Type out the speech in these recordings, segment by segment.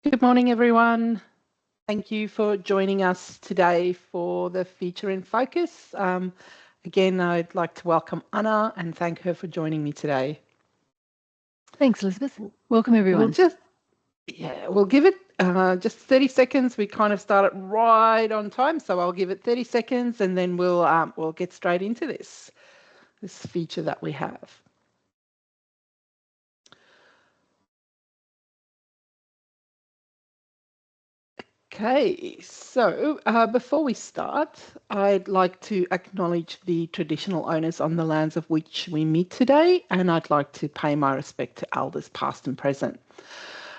Good morning, everyone. Thank you for joining us today for the Feature in Focus. Again, I'd like to welcome Anna and thank her for joining me today. Thanks, Elizabeth. Welcome, everyone. We'll give it just 30 seconds. We kind of started right on time, so I'll give it 30 seconds and then we'll get straight into this feature that we have. Okay, so before we start, I'd like to acknowledge the traditional owners on the lands of which we meet today, and I'd like to pay my respect to elders past and present.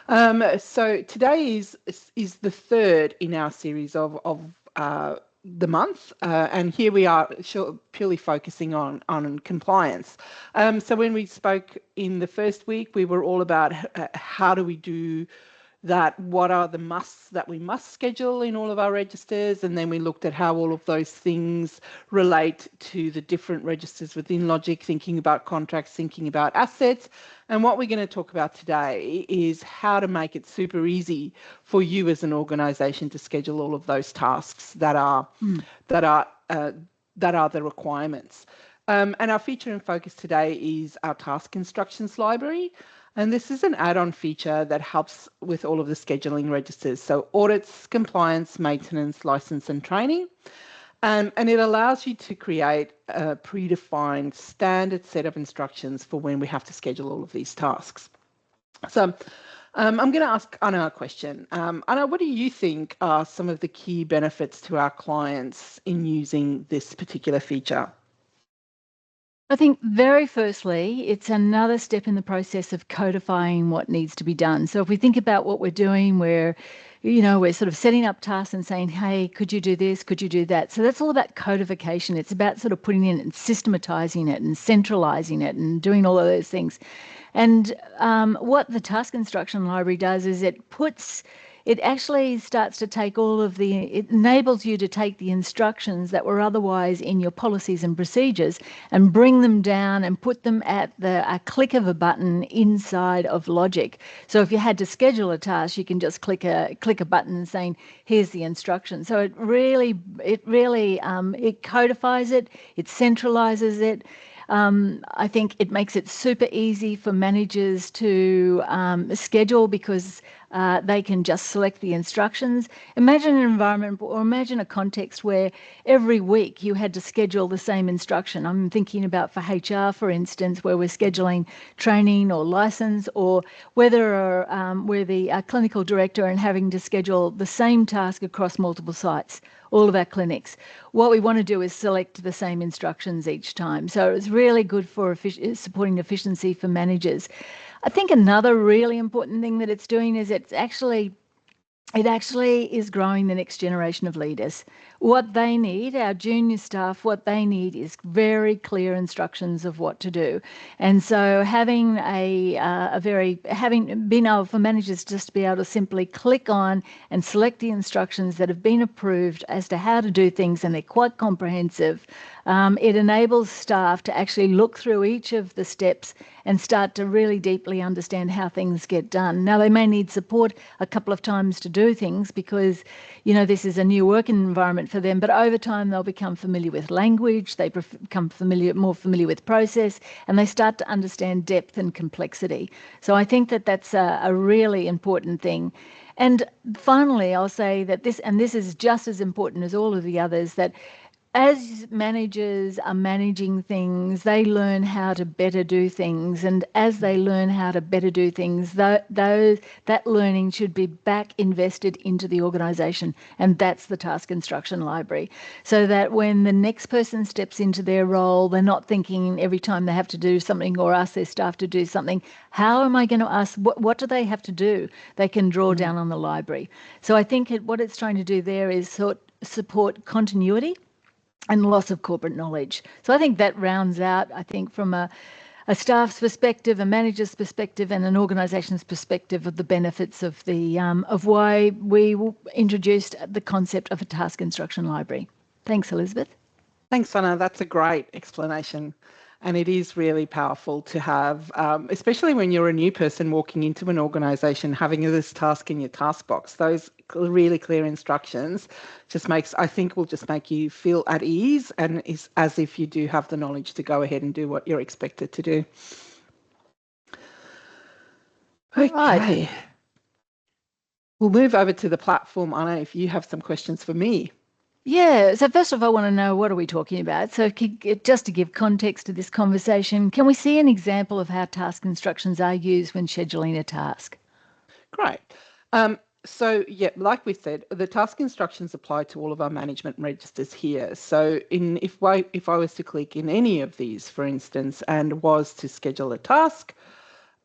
So today is the third in our series of the month, and here we are purely focusing on compliance. So when we spoke in the first week, we were all about how do we do that, what are the musts that we must schedule in all of our registers, and then we looked at how all of those things relate to the different registers within Logic, thinking about contracts, thinking about assets. And what we're going to talk about today is how to make it super easy for you as an organisation to schedule all of those tasks that are the requirements. And our feature in focus today is our task instructions library. And this is an add-on feature that helps with all of the scheduling registers. So audits, compliance, maintenance, license and training. And it allows you to create a predefined standard set of instructions for when we have to schedule all of these tasks. So I'm going to ask Anna a question. Anna, what do you think are some of the key benefits to our clients in using this particular feature? I think very firstly, it's another step in the process of codifying what needs to be done. So if we think about what we're doing, we're sort of setting up tasks and saying, hey, could you do this? Could you do that? So that's all about codification. It's about sort of putting in and systematizing it and centralizing it and doing all of those things. And what the task instruction library does is it actually starts to take it enables you to take the instructions that were otherwise in your policies and procedures and bring them down and put them at a click of a button inside of Logic. So if you had to schedule a task, you can just click a button saying, here's the instruction. So it codifies it, it centralizes it. I think it makes it super easy for managers to schedule because they can just select the instructions. Imagine an environment or imagine a context where every week you had to schedule the same instruction. I'm thinking about for HR, for instance, where we're scheduling training or license, or whether we're the clinical director and having to schedule the same task across multiple sites, all of our clinics. What we want to do is select the same instructions each time. So it's really good for supporting efficiency for managers. I think another really important thing that it's doing is it actually is growing the next generation of leaders. What they need, our junior staff, what they need is very clear instructions of what to do. And so having been able for managers just to be able to simply click on and select the instructions that have been approved as to how to do things, and they're quite comprehensive. It enables staff to actually look through each of the steps and start to really deeply understand how things get done. Now, they may need support a couple of times to do things because, this is a new working environment for them, but over time they'll become familiar with language, they become more familiar with process, and they start to understand depth and complexity. So I think that that's a really important thing. And finally, I'll say that this is just as important as all of the others, that as managers are managing things, they learn how to better do things. And as they learn how to better do things, that learning should be back invested into the organisation. And that's the task instruction library. So that when the next person steps into their role, they're not thinking every time they have to do something or ask their staff to do something, how am I going to ask, what do they have to do? They can draw down on the library. So I think what it's trying to do there is support continuity and loss of corporate knowledge. So I think that rounds out, from a staff's perspective, a manager's perspective, and an organisation's perspective of the benefits of why we introduced the concept of a task instruction library. Thanks, Elizabeth. Thanks, Anna. That's a great explanation. And it is really powerful to have, especially when you're a new person walking into an organisation, having this task in your task box. Those really clear instructions I think will just make you feel at ease, and is as if you do have the knowledge to go ahead and do what you're expected to do. All right. Okay. We'll move over to the platform, Anna, if you have some questions for me. Yeah, so first of all, I want to know, what are we talking about? So just to give context to this conversation, can we see an example of how task instructions are used when scheduling a task? Great. So, yeah, like we said, the task instructions apply to all of our management registers here. So if I was to click in any of these, for instance, and was to schedule a task,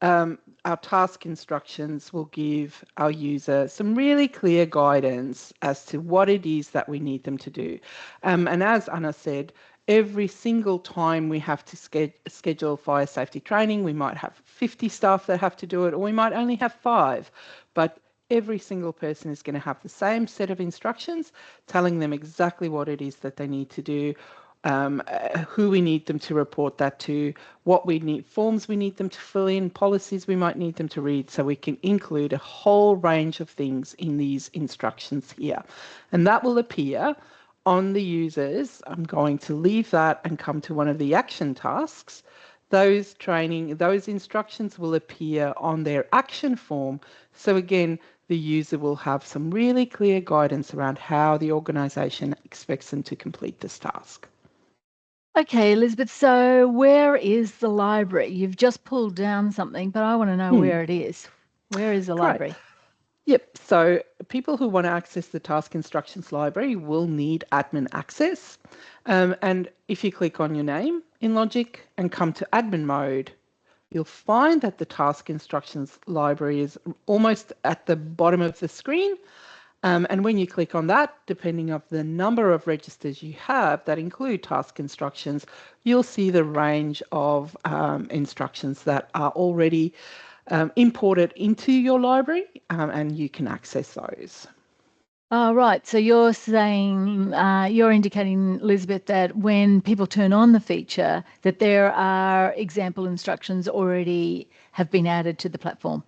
our task instructions will give our user some really clear guidance as to what it is that we need them to do. And as Anna said, every single time we have to schedule fire safety training, we might have 50 staff that have to do it, or we might only have 5. But every single person is going to have the same set of instructions telling them exactly what it is that they need to do, who we need them to report that to, what we need, forms we need them to fill in, policies we might need them to read, so we can include a whole range of things in these instructions here. And that will appear on the users. I'm going to leave that and come to one of the action tasks. Those instructions will appear on their action form. So again, the user will have some really clear guidance around how the organisation expects them to complete this task. Okay, Elizabeth, so where is the library? You've just pulled down something, but I want to know where it is. Where is the library? Yep, so people who want to access the task instructions library will need admin access. And if you click on your name in Logic and come to admin mode, you'll find that the task instructions library is almost at the bottom of the screen. And when you click on that, depending on the number of registers you have that include task instructions, you'll see the range of instructions that are already imported into your library, and you can access those. Oh, right. So you're saying, you're indicating, Elizabeth, that when people turn on the feature, that there are example instructions already have been added to the platform.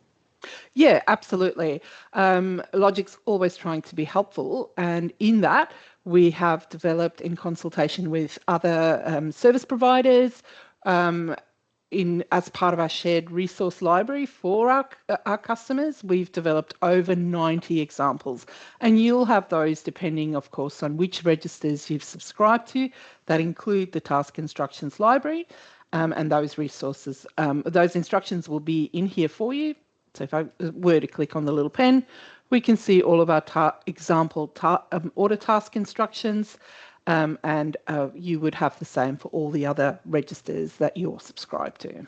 Yeah, absolutely. Logic's always trying to be helpful, and in that, we have developed in consultation with other service providers, as part of our shared resource library for our customers, we've developed over 90 examples. And you'll have those depending, of course, on which registers you've subscribed to that include the task instructions library. And those resources, those instructions will be in here for you. So if I were to click on the little pen, we can see all of our example order task instructions. And you would have the same for all the other registers that you're subscribed to.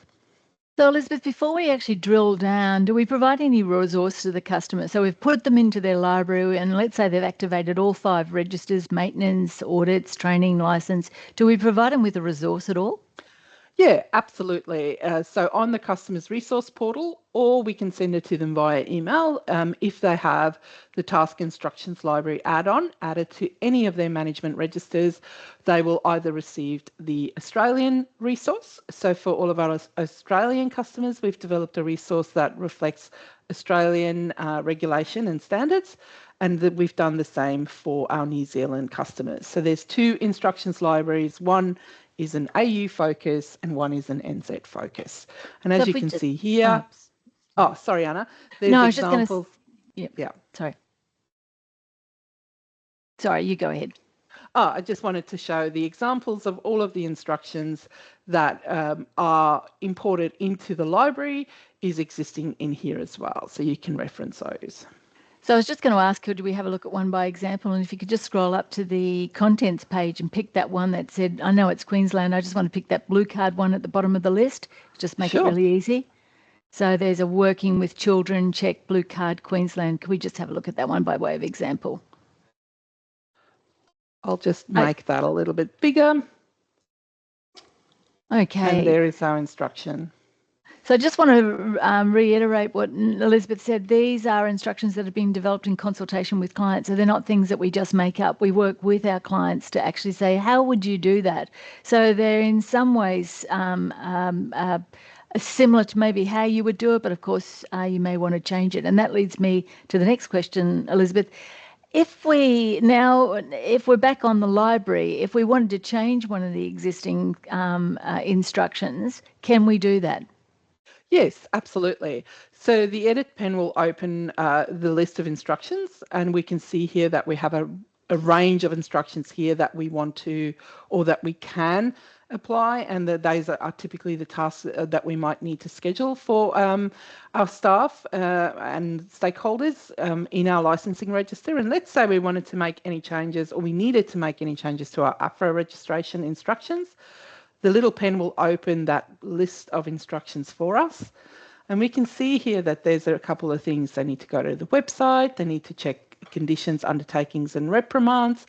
So, Elizabeth, before we actually drill down, do we provide any resource to the customer? So we've put them into their library, and let's say they've activated all 5 registers: maintenance, audits, training, license. Do we provide them with a resource at all? Yeah, absolutely. So on the customer's resource portal, or we can send it to them via email. If they have the task instructions library add-on added to any of their management registers, they will either receive the Australian resource. So for all of our Australian customers, we've developed a resource that reflects Australian regulation and standards, and that we've done the same for our New Zealand customers. So there's 2 instructions libraries. One is an AU focus and one is an NZ focus. And as you can see here, sorry, Anna, there's no, examples. Yeah. Sorry, you go ahead. I just wanted to show the examples of all of the instructions that are imported into the library is existing in here as well. So you can reference those. So I was just going to ask, could we have a look at one by example? And if you could just scroll up to the contents page and pick that one that said, I know it's Queensland, I just want to pick that blue card one at the bottom of the list, just make it really easy. So there's a working with children, check, blue card, Queensland. Can we just have a look at that one by way of example? I'll just make that a little bit bigger. Okay. And there is our instruction. So I just want to reiterate what Elizabeth said. These are instructions that have been developed in consultation with clients. So they're not things that we just make up. We work with our clients to actually say, how would you do that? So they're in some ways similar to maybe how you would do it, but of course you may want to change it. And that leads me to the next question, Elizabeth. If we're back on the library, if we wanted to change one of the existing instructions, can we do that? Yes, absolutely. So the edit pen will open the list of instructions, and we can see here that we have a range of instructions here that we want to or that we can apply, and that those are typically the tasks that we might need to schedule for our staff and stakeholders in our licensing register. And let's say we wanted to make any changes, or we needed to make any changes to our AFRA registration instructions. The little pen will open that list of instructions for us. And we can see here that there's a couple of things. They need to go to the website, they need to check conditions, undertakings and reprimands.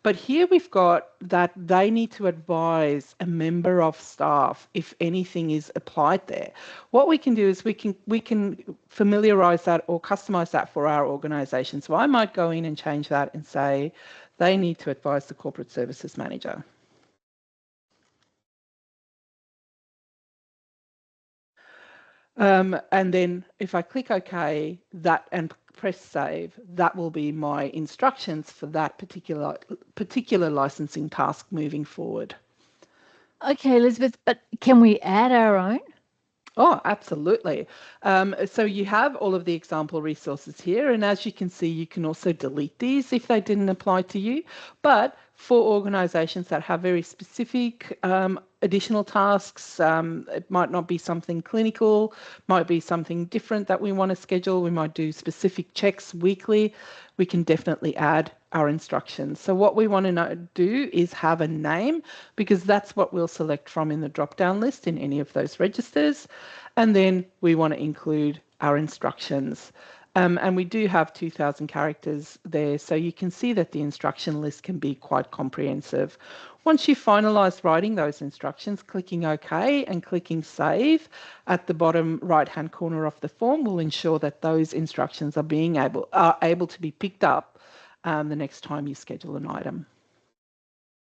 But here we've got that they need to advise a member of staff if anything is applied there. What we can do is we can familiarise that or customise that for our organisation. So I might go in and change that and say they need to advise the corporate services manager. And then if I click OK that and press save, that will be my instructions for that particular licensing task moving forward. Okay, Elizabeth, but can we add our own? Oh, absolutely. So you have all of the example resources here, and as you can see, you can also delete these if they didn't apply to you. But for organisations that have very specific additional tasks, it might not be something clinical, might be something different that we want to schedule. We might do specific checks weekly. We can definitely add our instructions. So what we want to do is have a name, because that's what we'll select from in the drop-down list in any of those registers. And then we want to include our instructions. And we do have 2,000 characters there, so you can see that the instruction list can be quite comprehensive. Once you finalise writing those instructions, clicking OK and clicking Save at the bottom right-hand corner of the form will ensure that those instructions are able to be picked up the next time you schedule an item.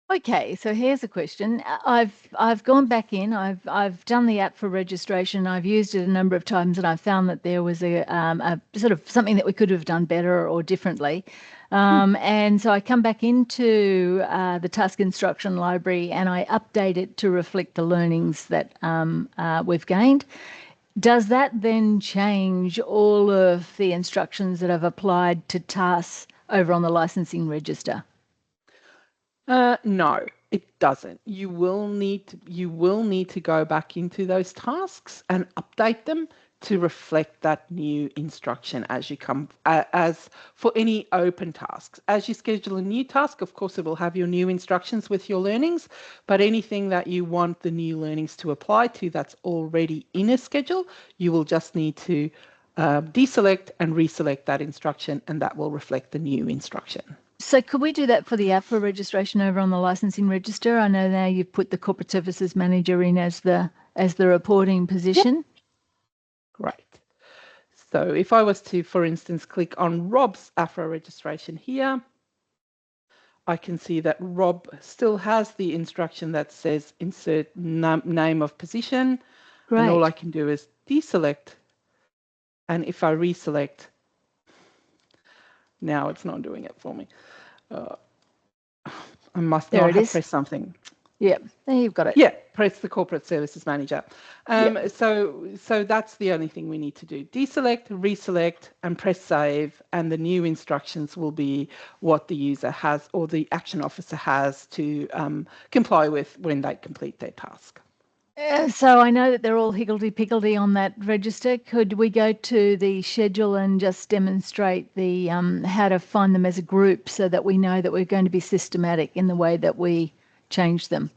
Okay, so here's a question. I've gone back in. I've done the app for registration. I've used it a number of times, and I found that there was a sort of something that we could have done better or differently. And so I come back into the task instruction library and I update it to reflect the learnings that we've gained. Does that then change all of the instructions that I've applied to tasks over on the licensing register? No, it doesn't. You will need to go back into those tasks and update them to reflect that new instruction as you come as for any open tasks. As you schedule a new task, of course, it will have your new instructions with your learnings, but anything that you want the new learnings to apply to that's already in a schedule, you will just need to deselect and reselect that instruction, and that will reflect the new instruction. So could we do that for the APRA registration over on the licensing register? I know now you've put the corporate services manager in as the reporting position. Yep. Great. So if I was to, for instance, click on Rob's AFRA registration here, I can see that Rob still has the instruction that says insert name of position. Great. And all I can do is deselect. And if I reselect, now it's not doing it for me. I must not have pressed something. Yeah, there you've got it. Yeah, press the corporate services manager. So that's the only thing we need to do. Deselect, reselect, and press save, and the new instructions will be what the user has or the action officer has to comply with when they complete their task. So I know that they're all higgledy-piggledy on that register. Could we go to the schedule and just demonstrate the how to find them as a group so that we know that we're going to be systematic in the way that we change them?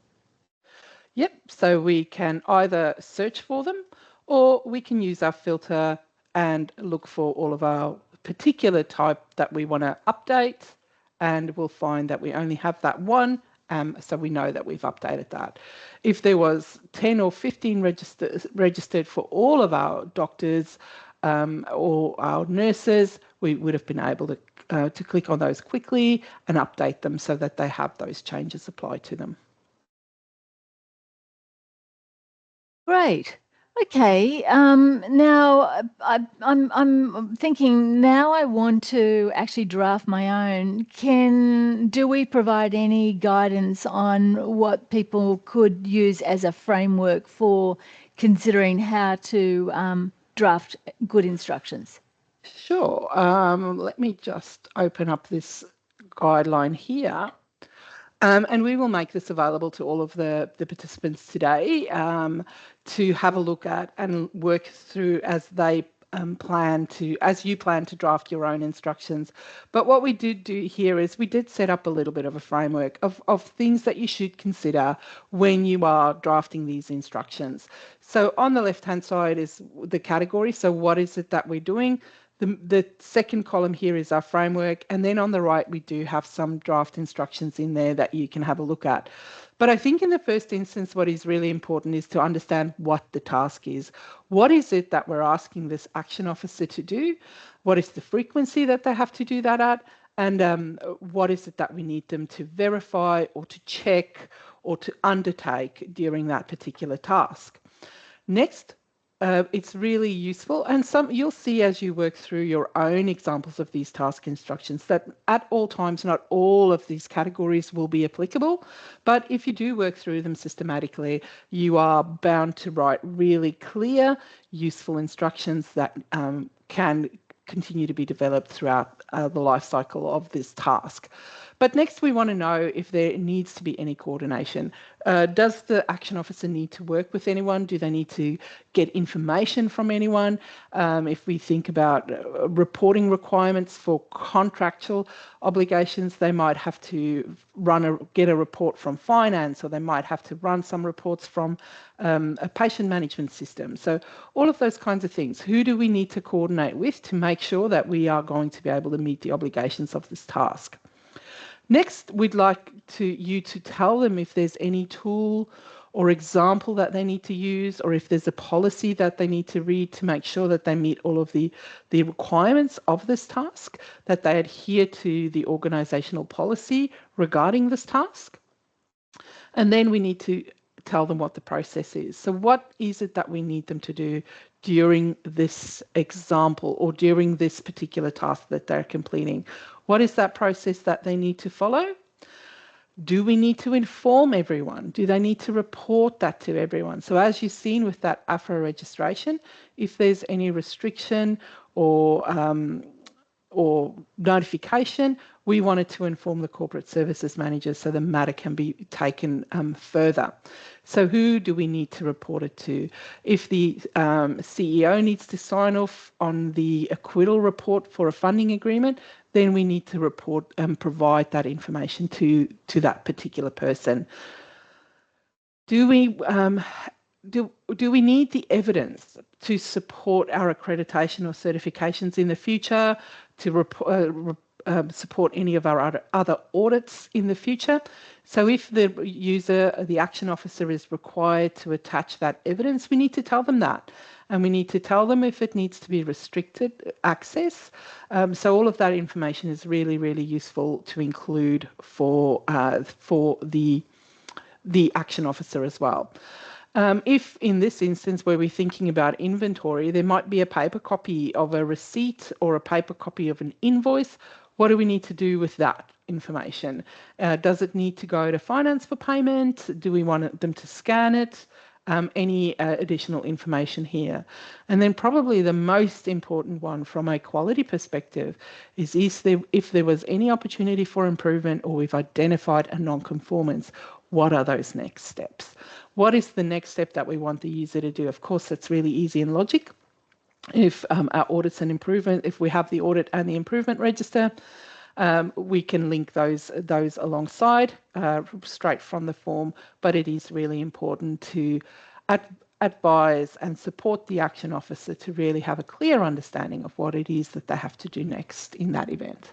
Yep, so we can either search for them or we can use our filter and look for all of our particular type that we want to update, and we'll find that we only have that one So we know that we've updated that. If there was 10 or 15 registered for all of our doctors or our nurses, we would have been able to click on those quickly and update them so that they have those changes applied to them. Great. Okay. Now I'm thinking now I want to actually draft my own. Do we provide any guidance on what people could use as a framework for considering how to draft good instructions? Sure. Let me just open up this guideline here. And we will make this available to all of the participants today to have a look at and work through as they as you plan to draft your own instructions. But what we did do here is we did set up a little bit of a framework of things that you should consider when you are drafting these instructions. So on the left-hand side is the category. So what is it that we're doing? The second column here is our framework, and then on the right we do have some draft instructions in there that you can have a look at. But I think in the first instance what is really important is to understand what the task is. What is it that we're asking this action officer to do? What is the frequency that they have to do that at? And what is it that we need them to verify or to check or to undertake during that particular task? Next, it's really useful, and you'll see as you work through your own examples of these task instructions that at all times not all of these categories will be applicable, but if you do work through them systematically, you are bound to write really clear, useful instructions that can continue to be developed throughout the life cycle of this task. But next we want to know if there needs to be any coordination. Does the action officer need to work with anyone? Do they need to get information from anyone? If we think about reporting requirements for contractual obligations, they might have to get a report from finance, or they might have to run some reports from a patient management system. So all of those kinds of things. Who do we need to coordinate with to make sure that we are going to be able to meet the obligations of this task? Next, we'd like you to tell them if there's any tool or example that they need to use, or if there's a policy that they need to read to make sure that they meet all of the requirements of this task, that they adhere to the organisational policy regarding this task. And then we need to tell them what the process is. So what is it that we need them to do during this example or during this particular task that they're completing? What is that process that they need to follow? Do we need to inform everyone? Do they need to report that to everyone? So as you've seen with that AFRA registration, if there's any restriction or notification, we wanted to inform the corporate services manager so the matter can be taken further. So who do we need to report it to? If the CEO needs to sign off on the acquittal report for a funding agreement, then we need to report and provide that information to that particular person. Do we need the evidence to support our accreditation or certifications in the future, to support any of our other audits in the future? So if the action officer is required to attach that evidence, we need to tell them that. And we need to tell them if it needs to be restricted access. So all of that information is really, really useful to include for the action officer as well. If in this instance where we're thinking about inventory, there might be a paper copy of a receipt or a paper copy of an invoice, what do we need to do with that information? Does it need to go to finance for payment? Do we want them to scan it? Any additional information here? And then probably the most important one from a quality perspective is if there was any opportunity for improvement or we've identified a non-conformance, what are those next steps? What is the next step that we want the user to do? Of course, that's really easy in Logic. If our audit's an improvement, if we have the audit and the improvement register, we can link those alongside straight from the form, but it is really important to advise and support the action officer to really have a clear understanding of what it is that they have to do next in that event.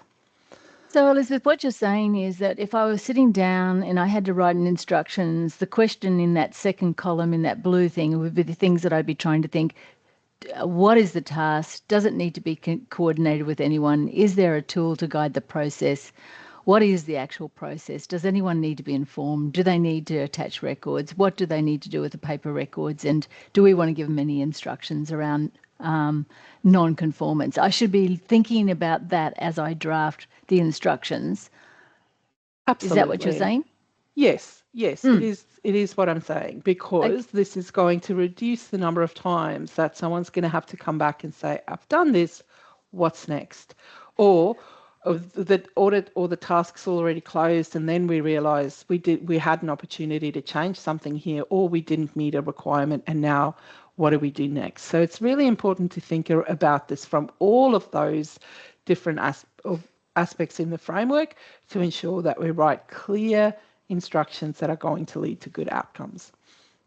So, Elizabeth, what you're saying is that if I was sitting down and I had to write in instructions, the question in that second column in that blue thing would be the things that I'd be trying to think. What is the task? Does it need to be coordinated with anyone? Is there a tool to guide the process? What is the actual process? Does anyone need to be informed? Do they need to attach records? What do they need to do with the paper records? And do we want to give them any instructions around non-conformance? I should be thinking about that as I draft the instructions. Is that what you're Absolutely. saying? Yes, yes, Mm. it is what I'm saying, Okay. because this is going to reduce the number of times that someone's going to have to come back and say, I've done this, what's next? Or the audit or the task's already closed, and then we realise we had an opportunity to change something here, or we didn't meet a requirement, and now what do we do next? So it's really important to think about this from all of those different aspects in the framework to ensure that we write clear instructions that are going to lead to good outcomes.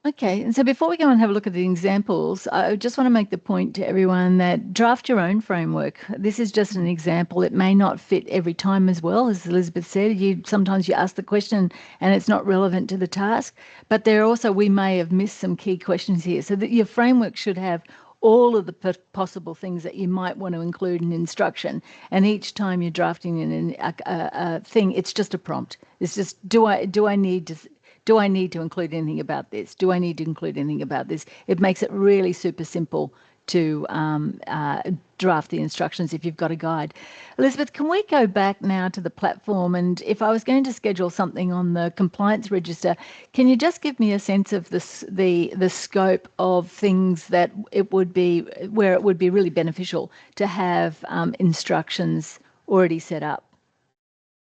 Okay, and so before we go and have a look at the examples, I just want to make the point to everyone that draft your own framework. This is just an example. It may not fit every time as well, as Elizabeth said. Sometimes you ask the question and it's not relevant to the task, but there also we may have missed some key questions here. So that your framework should have all of the possible things that you might want to include in instruction. And each time you're drafting in a thing, it's just a prompt. It's just do I need to include anything about this? Do I need to include anything about this? It makes it really super simple to draft the instructions if you've got a guide. Elizabeth, can we go back now to the platform? And if I was going to schedule something on the compliance register, can you just give me a sense of the scope of things that it would be, where it would be really beneficial to have instructions already set up?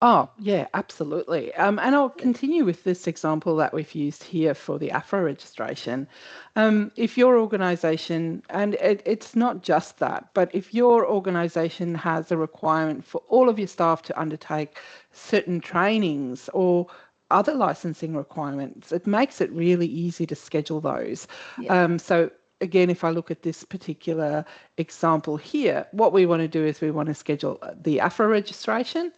Oh, yeah, absolutely. And I'll continue with this example that we've used here for the AFRA registration. If your organisation, and it's not just that, but if your organisation has a requirement for all of your staff to undertake certain trainings or other licensing requirements, it makes it really easy to schedule those. Yeah. So again, if I look at this particular example here, what we want to do is we want to schedule the AFRA registration.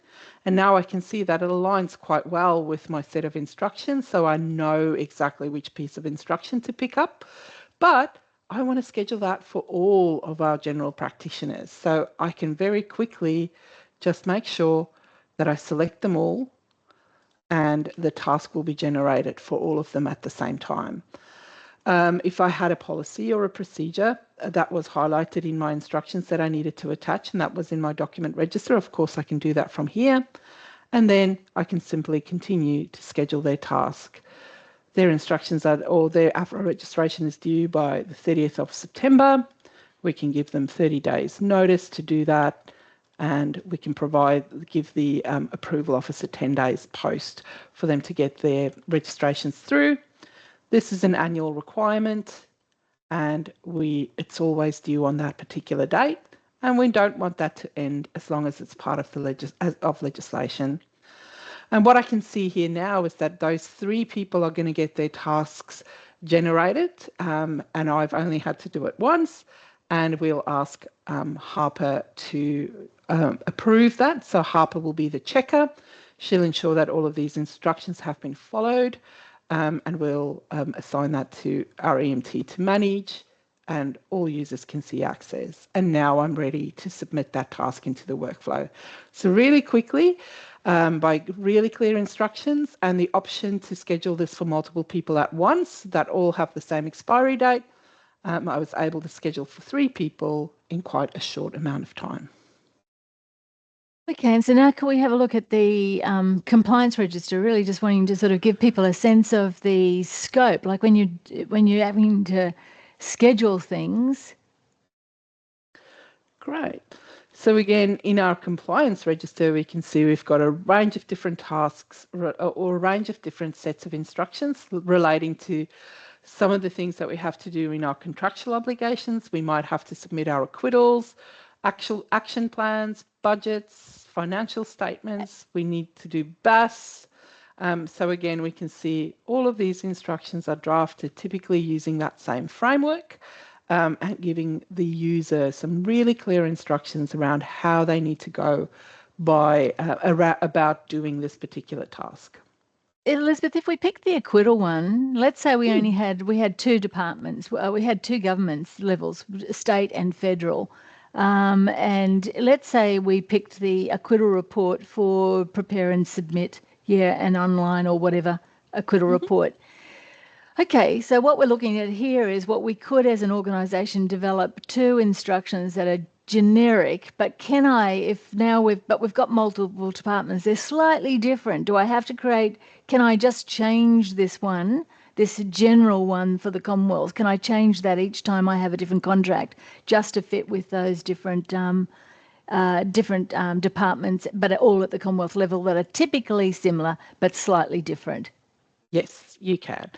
And now I can see that it aligns quite well with my set of instructions, so I know exactly which piece of instruction to pick up. But I want to schedule that for all of our general practitioners. So I can very quickly just make sure that I select them all and the task will be generated for all of them at the same time. If I had a policy or a procedure that was highlighted in my instructions that I needed to attach, and that was in my document register, of course, I can do that from here. And then I can simply continue to schedule their task. Their instructions are, or their AFRA registration is due by the 30th of September. We can give them 30 days notice to do that. And we can give the approval officer 10 days post for them to get their registrations through. This is an annual requirement, and it's always due on that particular date, and we don't want that to end as long as it's part of the legislation. And what I can see here now is that those 3 people are going to get their tasks generated, and I've only had to do it once, and we'll ask Harper to approve that. So Harper will be the checker. She'll ensure that all of these instructions have been followed. And we'll assign that to our EMT to manage, and all users can see access. And now I'm ready to submit that task into the workflow. So really quickly, by really clear instructions and the option to schedule this for multiple people at once that all have the same expiry date, I was able to schedule for 3 people in quite a short amount of time. Okay, and so now can we have a look at the compliance register? Really, just wanting to sort of give people a sense of the scope, like when you're having to schedule things. Great. So again, in our compliance register, we can see we've got a range of different tasks or a range of different sets of instructions relating to some of the things that we have to do in our contractual obligations. We might have to submit our acquittals, actual action plans, budgets, financial statements. We need to do BAS. So again, we can see all of these instructions are drafted typically using that same framework, and giving the user some really clear instructions around how they need to go by about doing this particular task. Elizabeth, if we pick the acquittal one, let's say we had two departments, we had two governments levels, state and federal. And let's say we picked the acquittal report for prepare and submit, an online or whatever acquittal report. Okay, so what we're looking at here is what we could as an organisation develop two instructions that are generic, but we've got multiple departments, they're slightly different. Do I have to can I just change this general one for the Commonwealth? Can I change that each time I have a different contract just to fit with those different departments, but all at the Commonwealth level that are typically similar but slightly different? Yes, you can.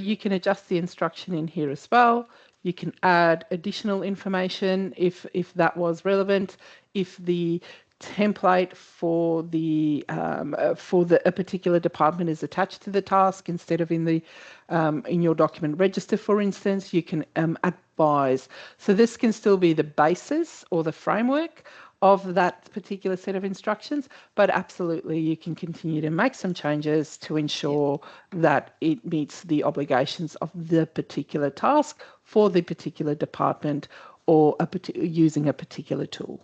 You can adjust the instruction in here as well. You can add additional information if that was relevant. If the template for a particular department is attached to the task instead of in your document register, for instance, you can advise. So this can still be the basis or the framework of that particular set of instructions, but absolutely you can continue to make some changes to ensure that it meets the obligations of the particular task for the particular department or using a particular tool.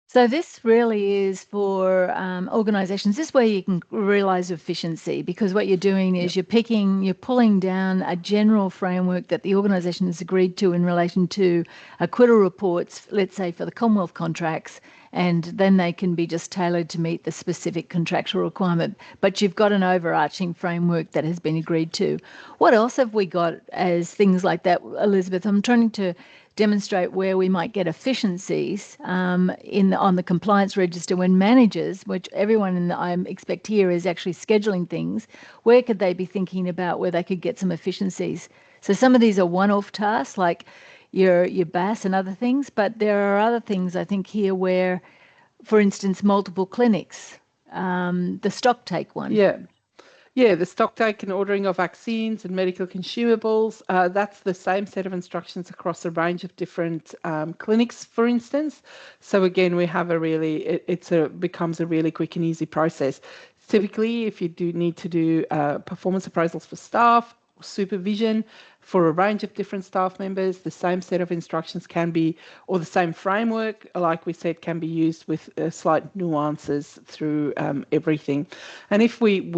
So this really is for organisations. This is where you can realise efficiency, because what you're doing is you're pulling down a general framework that the organisation has agreed to in relation to acquittal reports, let's say for the Commonwealth contracts, and then they can be just tailored to meet the specific contractual requirement. But you've got an overarching framework that has been agreed to. What else have we got as things like that, Elizabeth? I'm trying to demonstrate where we might get efficiencies on the compliance register when managers, which everyone I expect here is actually scheduling things, where could they be thinking about where they could get some efficiencies? So some of these are one-off tasks like your BAS and other things, but there are other things I think here where, for instance, multiple clinics, the stock take one. Yeah, the stock take and ordering of vaccines and medical consumables, that's the same set of instructions across a range of different clinics, for instance. So again, we have becomes a really quick and easy process. Typically, if you do need to do performance appraisals for staff, supervision for a range of different staff members, the same set of instructions can be, or the same framework, like we said, can be used with slight nuances through everything. And if we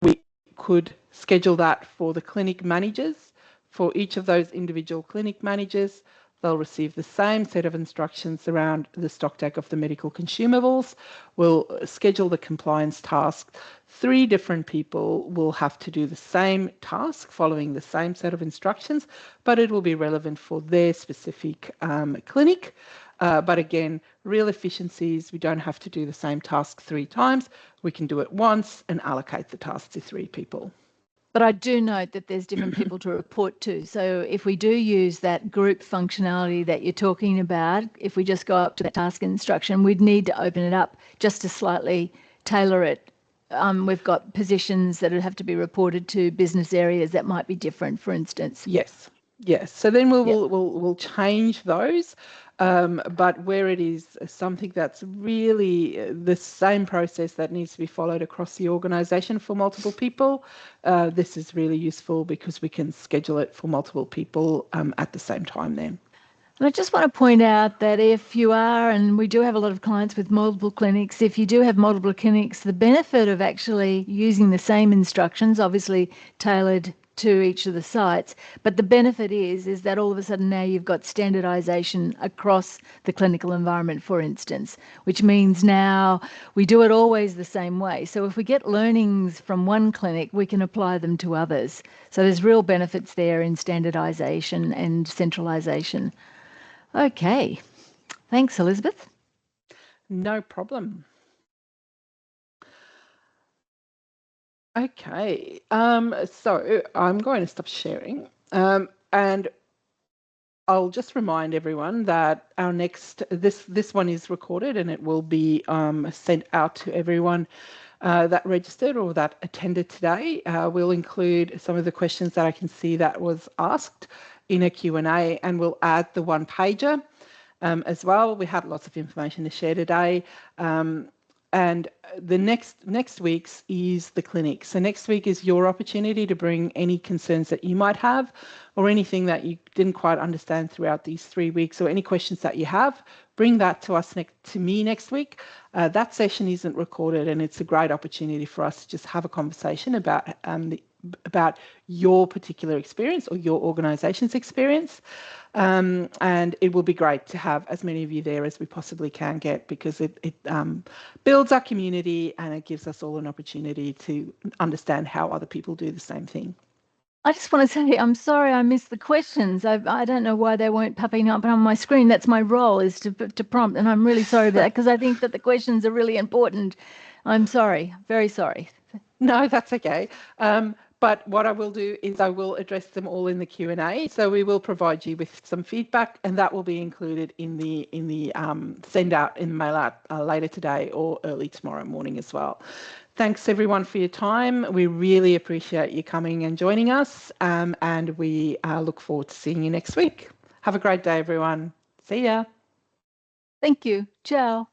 we could schedule that for the clinic managers. For each of those individual clinic managers, they'll receive the same set of instructions around the stock take of the medical consumables. We'll schedule the compliance task. 3 different people will have to do the same task following the same set of instructions, but it will be relevant for their specific clinic. But again, real efficiencies, we don't have to do the same task 3 times. We can do it once and allocate the task to 3 people. But I do note that there's different people to report to. So if we do use that group functionality that you're talking about, if we just go up to that task instruction, we'd need to open it up just to slightly tailor it. We've got positions that would have to be reported to, business areas that might be different, for instance. Yes. So then we'll change those. But where it is something that's really the same process that needs to be followed across the organisation for multiple people, this is really useful because we can schedule it for multiple people at the same time then. And I just want to point out that if you are, and we do have a lot of clients with multiple clinics, if you do have multiple clinics, the benefit of actually using the same instructions, obviously tailored to each of the sites, but the benefit is that all of a sudden now you've got standardisation across the clinical environment, for instance, which means now we do it always the same way. So if we get learnings from one clinic, we can apply them to others. So there's real benefits there in standardisation and centralisation. Okay. Thanks, Elizabeth. No problem. Okay, so I'm going to stop sharing, and I'll just remind everyone that our next, this one is recorded and it will be sent out to everyone that registered or that attended today. We'll include some of the questions that I can see that was asked in a Q&A, and we'll add the one-pager. as well. We have lots of information to share today. And the next week's is the clinic. So next week is your opportunity to bring any concerns that you might have or anything that you didn't quite understand throughout these 3 weeks or any questions that you have. Bring that to us to me next week. That session isn't recorded, and it's a great opportunity for us to just have a conversation about your particular experience or your organisation's experience. And it will be great to have as many of you there as we possibly can get, because it builds our community and it gives us all an opportunity to understand how other people do the same thing. I just want to say I'm sorry I missed the questions. I don't know why they weren't popping up on my screen. That's my role, is to prompt, and I'm really sorry about that, because I think that the questions are really important. I'm sorry, very sorry. No, that's okay. But what I will do is I will address them all in the Q&A. So we will provide you with some feedback, and that will be included in the send out in the mail out later today or early tomorrow morning as well. Thanks everyone for your time. We really appreciate you coming and joining us, and we look forward to seeing you next week. Have a great day, everyone. See ya. Thank you. Ciao.